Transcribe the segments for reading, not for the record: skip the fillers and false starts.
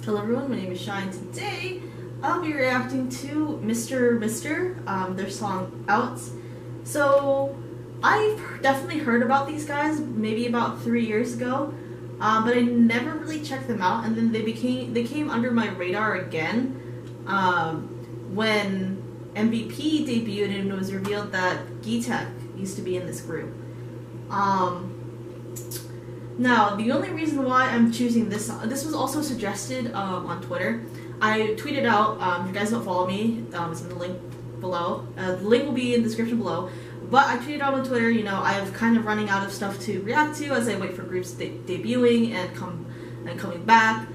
Hello everyone, my name is Shine. Today I'll be reacting to MR.MR, their song Out. So I've definitely heard about these guys maybe about 3 years ago, but I never really checked them out, and then they came under my radar again when MVP debuted and it was revealed that Gitek used to be in this group. Now, the only reason why I'm choosing this song, this was also suggested on Twitter. I tweeted out, if you guys don't follow me, it's in the link below. The link will be in the description below. But I tweeted out on Twitter, you know, I'm kind of running out of stuff to react to as I wait for groups debuting and coming back.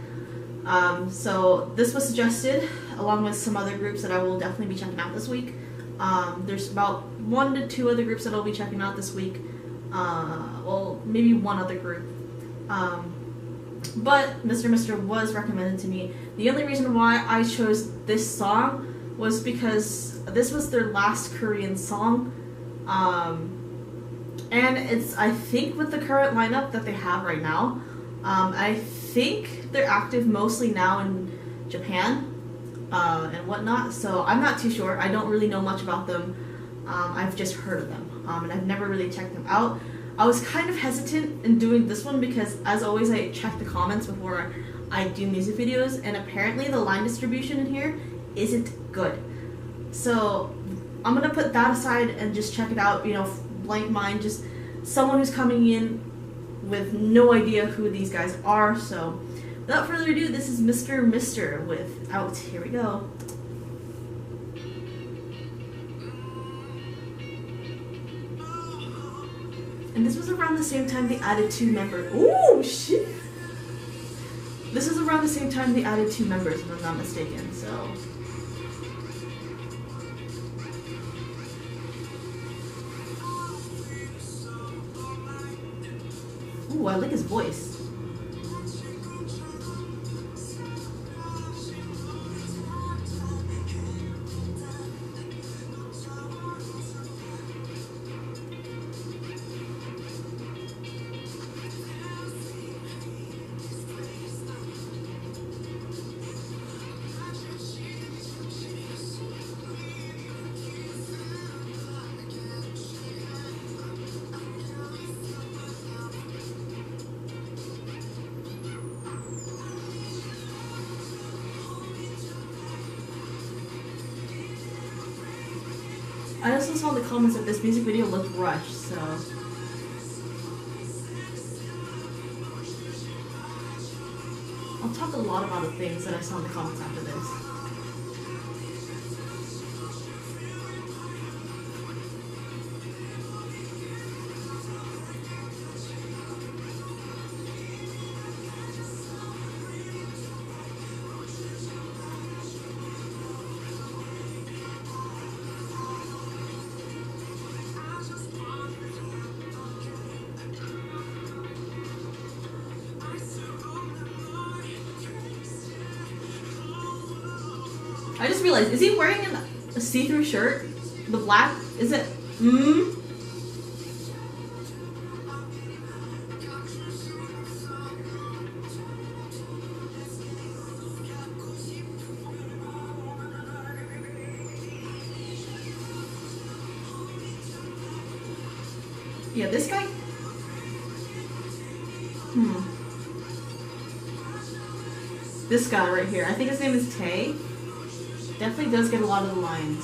So this was suggested, along with some other groups that I will definitely be checking out this week. There's about 1 to 2 other groups that I'll be checking out this week. Well, maybe one other group. But MR.MR was recommended to me. The only reason why I chose this song was because this was their last Korean song. And it's, I think, with the current lineup that they have right now, I think they're active mostly now in Japan and whatnot, so I'm not too sure. I don't really know much about them. I've just heard of them. And I've never really checked them out. I was kind of hesitant in doing this one because, as always, I check the comments before I do music videos, and apparently the line distribution in here isn't good. So I'm gonna put that aside and just check it out, you know, blank mind, just someone who's coming in with no idea who these guys are. So without further ado, this is MR.MR with Out. Here we go. And this was around the same time they added 2 members. Oh shit! This is around the same time they added 2 members, if I'm not mistaken, so. Ooh, I like his voice. I also saw in the comments that this music video looked rushed, so. I'll talk a lot about the things that I saw in the comments after this. I just realized, is he wearing a see-through shirt? The black? Is it? Yeah, this guy? This guy right here. I think his name is Tay. Definitely does get a lot of the lines.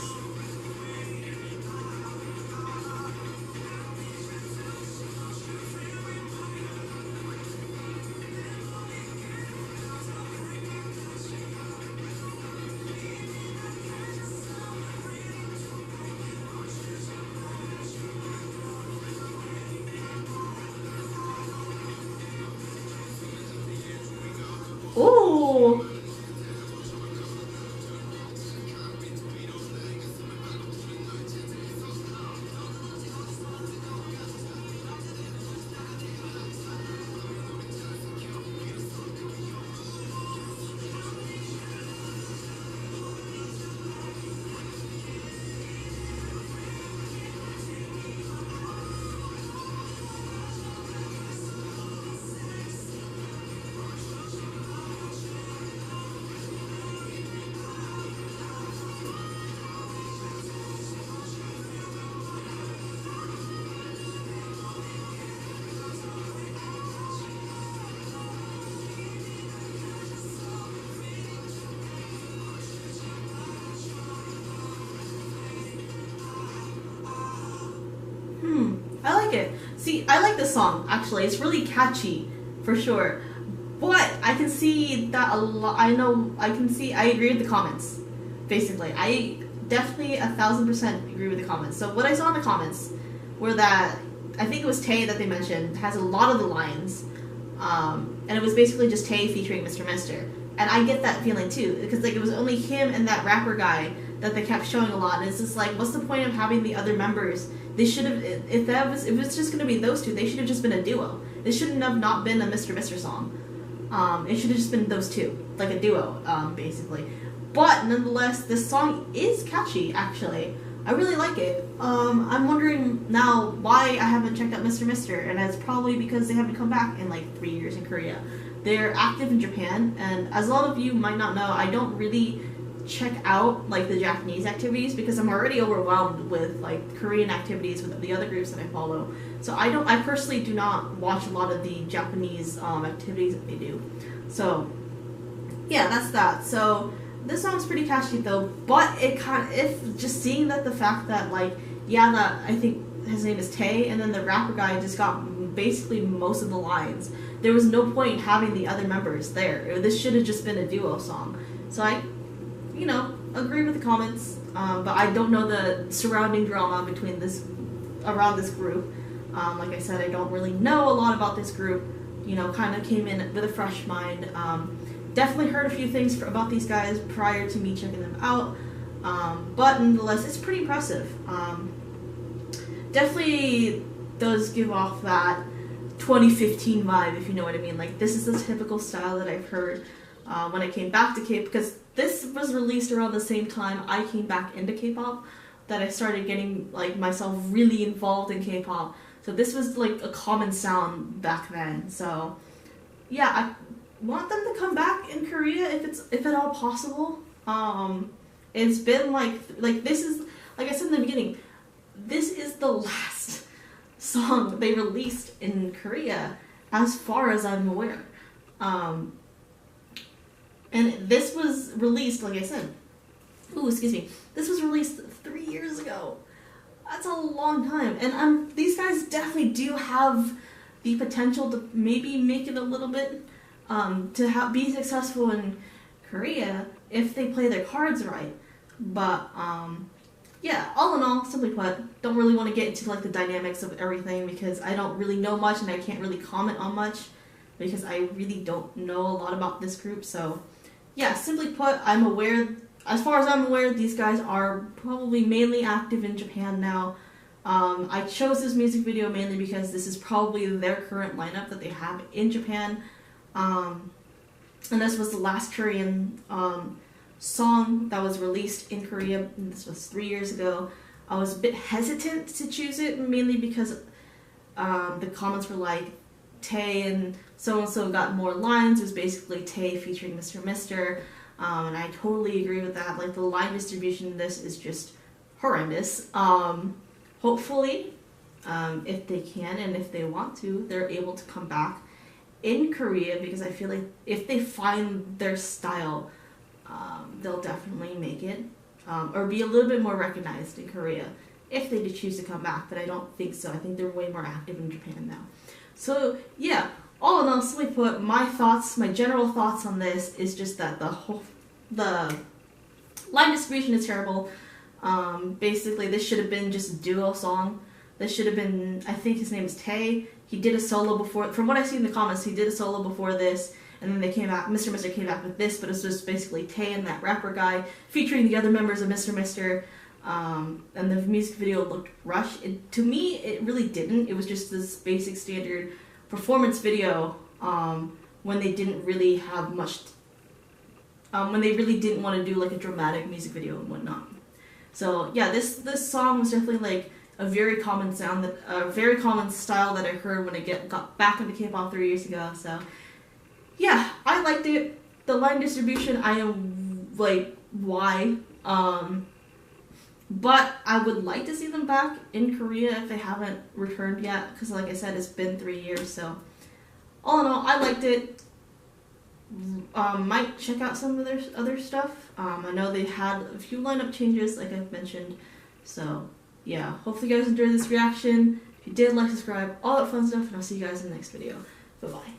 Ooh! See, I like this song, actually. It's really catchy, for sure. But I can see that a lot. I agree with the comments, basically. I definitely 1,000% agree with the comments. So what I saw in the comments were that, I think it was Tay that they mentioned, has a lot of the lines. And it was basically just Tay featuring Mr. And I get that feeling too, because like it was only him and that rapper guy that they kept showing a lot, and it's just like, what's the point of having the other members? They should have, if it's just gonna be those two, they should have just been a duo. They shouldn't have not been a Mr. song. It should have just been those two, like a duo, basically. But nonetheless, this song is catchy. Actually, I really like it. I'm wondering now why I haven't checked out Mr. And it's probably because they haven't come back in like 3 years in Korea. They're active in Japan, and as a lot of you might not know, I don't really check out like the Japanese activities because I'm already overwhelmed with like Korean activities with the other groups that I follow. So I personally do not watch a lot of the Japanese activities that they do. So yeah, that's that. So this song's pretty catchy though, but if just seeing that the fact that like, yeah, that I think his name is Tay, and then the rapper guy just got basically most of the lines. There was no point in having the other members there. This should have just been a duo song. So I, agree with the comments, but I don't know the surrounding drama around this group. Like I said, I don't really know a lot about this group. Kind of came in with a fresh mind. Definitely heard a few things about these guys prior to me checking them out, but nonetheless, it's pretty impressive. Definitely does give off that 2015 vibe, if you know what I mean. Like, this is the typical style that I've heard when I came back to K-pop, because this was released around the same time I came back into K-pop, that I started getting like myself really involved in K-pop. So this was like a common sound back then. So yeah, I want them to come back in Korea if at all possible. It's been like this is, like I said in the beginning, this is the last song they released in Korea as far as I'm aware. And this was released, like I said, this was released 3 years ago. That's a long time. And these guys definitely do have the potential to maybe make it a little bit, to be successful in Korea if they play their cards right. But, yeah, all in all, simply put, don't really want to get into like the dynamics of everything because I don't really know much and I can't really comment on much because I really don't know a lot about this group. So yeah, simply put, I'm aware, as far as I'm aware, these guys are probably mainly active in Japan now. I chose this music video mainly because this is probably their current lineup that they have in Japan. And this was the last Korean song that was released in Korea. This was 3 years ago. I was a bit hesitant to choose it, mainly because the comments were like, Tay and so-and-so got more lines. It was basically Tay featuring Mr. And I totally agree with that. Like, the line distribution in this is just horrendous. Hopefully, if they can and if they want to, they're able to come back in Korea, because I feel like if they find their style, they'll definitely make it, or be a little bit more recognized in Korea if they did choose to come back, but I don't think so. I think they're way more active in Japan now. So yeah, all in all, simply put, my general thoughts on this is just that the line distribution is terrible. Basically, this should have been just a duo song. This should have been, I think his name is Tay. He did a solo before, from what I see in the comments, he did a solo before this, and then they came back, Mr. came back with this, but it was just basically Tay and that rapper guy, featuring the other members of Mr. And the music video looked rushed. To me, it really didn't. It was just this basic standard performance video, when they didn't really have much, when they really didn't want to do like a dramatic music video and whatnot. So yeah, this song was definitely like a very common sound, a very common style that I heard when I got back into K-pop 3 years ago. So yeah, I liked it. The line distribution, I am like, why? But I would like to see them back in Korea if they haven't returned yet, because like I said, it's been 3 years. So all in all, I liked it. Might check out some of their other stuff. I know they had a few lineup changes, like I've mentioned. So yeah, hopefully you guys enjoyed this reaction. If If you did, like, subscribe, all that fun stuff, and I'll see you guys in the next video. Bye-bye.